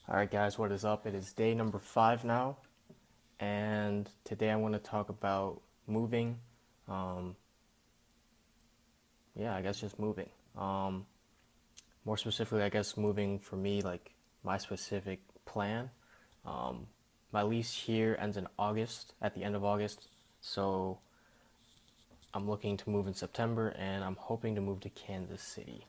Alright guys, what is up? It is day number 5 now, and today I want to talk about moving. Um, yeah, I guess just moving. More specifically, I guess moving for me, like my specific plan. Um, my lease here ends in August, at the end of August, so I'm looking to move in September, and I'm hoping to move to Kansas City.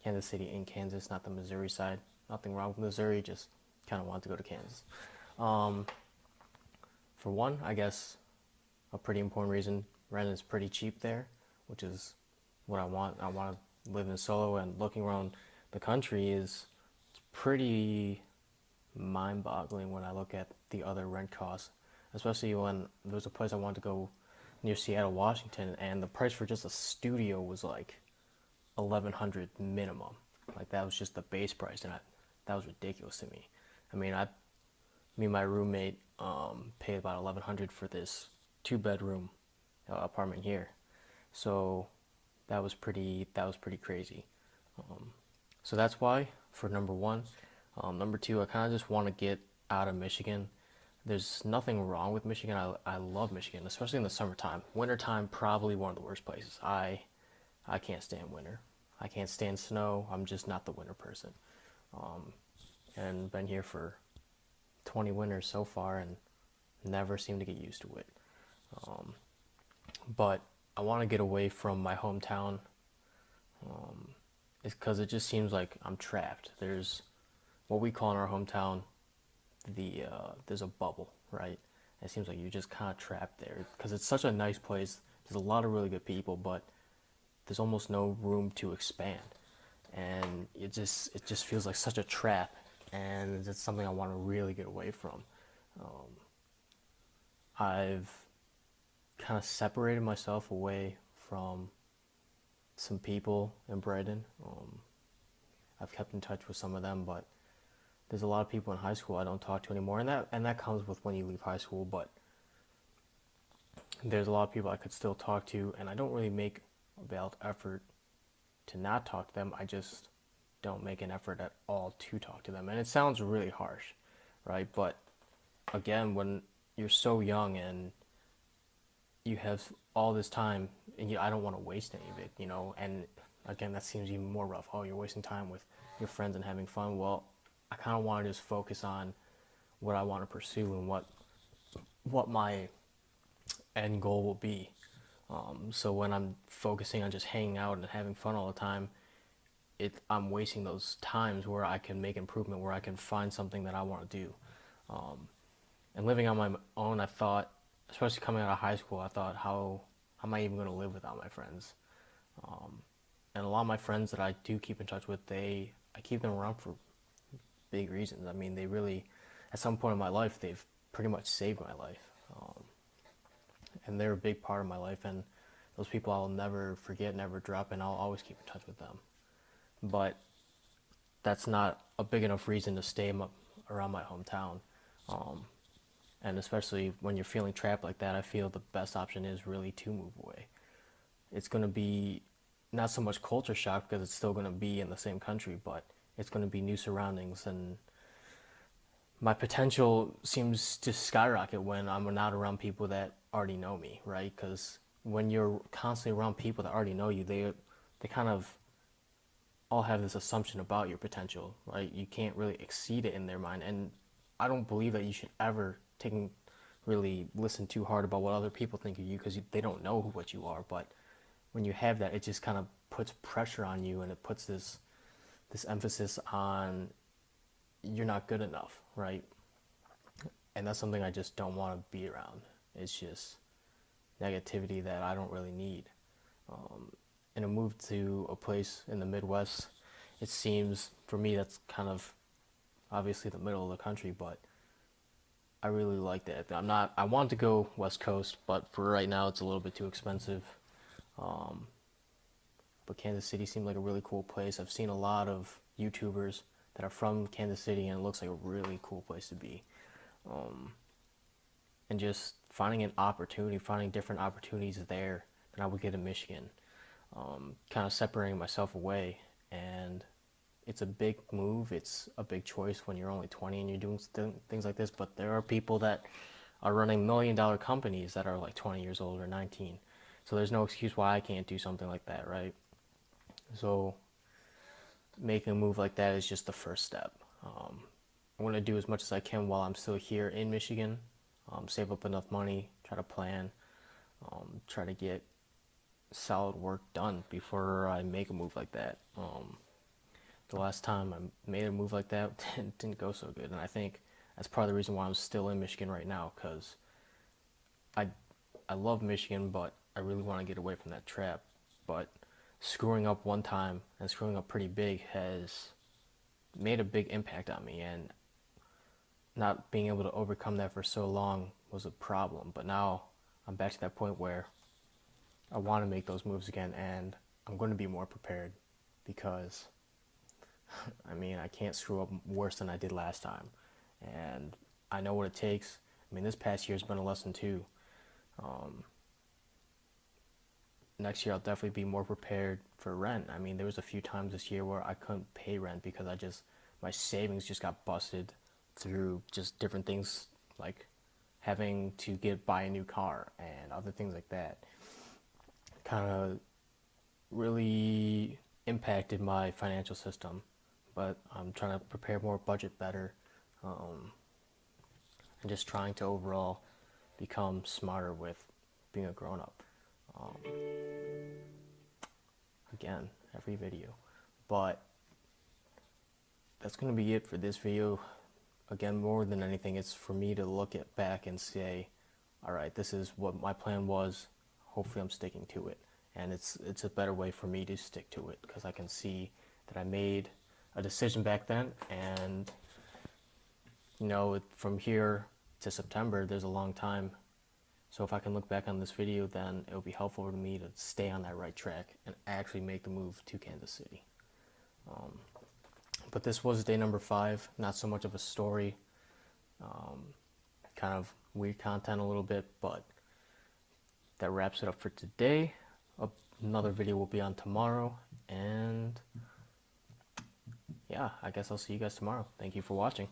Kansas City in Kansas, not the Missouri side. Nothing wrong with Missouri, just kind of want to go to Kansas. Um, for one, I guess a pretty important reason, rent is pretty cheap there, which is what I want. I want to live in solo, and looking around the country is pretty mind-boggling when I look at the other rent costs, especially when there's a place I want to go near Seattle, Washington, and the price for just a studio was like 1,100 minimum. Like that was just the base price, and that was ridiculous to me. I mean, me and my roommate paid about 1,100 for this two-bedroom apartment here, so that was pretty crazy. Um, so that's why for number one. Number two, I kind of just want to get out of Michigan. There's nothing wrong with Michigan. I love Michigan, especially in the summertime. Wintertime, probably one of the worst places. I can't stand winter. I can't stand snow. I'm just not the winter person. Um, and been here for 20 winters so far and never seem to get used to it. Um, but I want to get away from my hometown. It's because it just seems like I'm trapped. There's what we call in our hometown there's a bubble, right? It seems like you're just kind of trapped there because it's such a nice place. There's a lot of really good people, but there's almost no room to expand, and it just feels like such a trap, and it's something I want to really get away from. Um, I've kind of separated myself away from some people in Brighton. I've kept in touch with some of them, but there's a lot of people in high school I don't talk to anymore, and that comes with when you leave high school. But there's a lot of people I could still talk to, and I don't really make a veiled effort to not talk to them. I just don't make an effort at all to talk to them, and it sounds really harsh, right? But again, when you're so young and you have all this time, and I don't want to waste any of it. And again, that seems even more rough. Oh, you're wasting time with your friends and having fun. Well, I kind of want to just focus on what I want to pursue and what my end goal will be. So when I'm focusing on just hanging out and having fun all the time, I'm wasting those times where I can make improvement, where I can find something that I want to do. Um, and living on my own, I thought, especially coming out of high school, I thought, how am I even going to live without my friends? Um, and a lot of my friends that I do keep in touch with, I keep them around for big reasons. I mean, they really, at some point in my life, they've pretty much saved my life. And they're a big part of my life, and those people I'll never forget, never drop, and I'll always keep in touch with them. But that's not a big enough reason to stay around my hometown. Um, and especially when you're feeling trapped like that, I feel the best option is really to move away. It's going to be not so much culture shock because it's still going to be in the same country, but it's going to be new surroundings, and my potential seems to skyrocket when I'm not around people that already know me, right? Because when you're constantly around people that already know you, they kind of all have this assumption about your potential, right? You can't really exceed it in their mind, and I don't believe that you should ever really listen too hard about what other people think of you because they don't know what you are. But when you have that, it just kind of puts pressure on you, and it puts this emphasis on you're not good enough, right? And that's something I just don't want to be around. It's just negativity that I don't really need. Um, and a move to a place in the Midwest, it seems for me that's kind of obviously the middle of the country, but I really like that. I want to go West Coast, but for right now it's a little bit too expensive. Um, but Kansas City seemed like a really cool place. I've seen a lot of YouTubers that are from Kansas City, and it looks like a really cool place to be. Um, and just finding different opportunities there than I would get in Michigan. Kind of separating myself away, and it's a big move. It's a big choice when you're only 20 and you're doing things like this. But there are people that are running $1 million companies that are like 20 years old or 19. So there's no excuse why I can't do something like that, right? So making a move like that is just the first step. I'm going to do as much as I can while I'm still here in Michigan. Save up enough money, try to plan, try to get solid work done before I make a move like that. The last time I made a move like that, it didn't go so good, and I think that's part of the reason why I'm still in Michigan right now, because I I love Michigan, but I really want to get away from that trap. But screwing up one time and screwing up pretty big has made a big impact on me, and not being able to overcome that for so long was a problem. But now I'm back to that point where I want to make those moves again, and I'm going to be more prepared because I mean, I can't screw up worse than I did last time. And I know what it takes. I mean, this past year's been a lesson too. Um, Next year I'll definitely be more prepared for rent. I mean, there was a few times this year where I couldn't pay rent because my savings just got busted through just different things like having to buy a new car and other things like that. Kind of really impacted my financial system, but I'm trying to prepare more, budget better, um, and just trying to overall become smarter with being a grown up. Um, Again, every video. But that's going to be it for this video. Again, more than anything, it's for me to look at back and say, all right, this is what my plan was. Hopefully I'm sticking to it. And it's a better way for me to stick to it because I can see that I made a decision back then, and from here to September there's a long time. So if I can look back on this video, then it'll be helpful to me to stay on that right track and actually make the move to Kansas City. But this was day number 5, not so much of a story, kind of weird content a little bit, but that wraps it up for today. Another video will be on tomorrow, and yeah, I guess I'll see you guys tomorrow. Thank you for watching.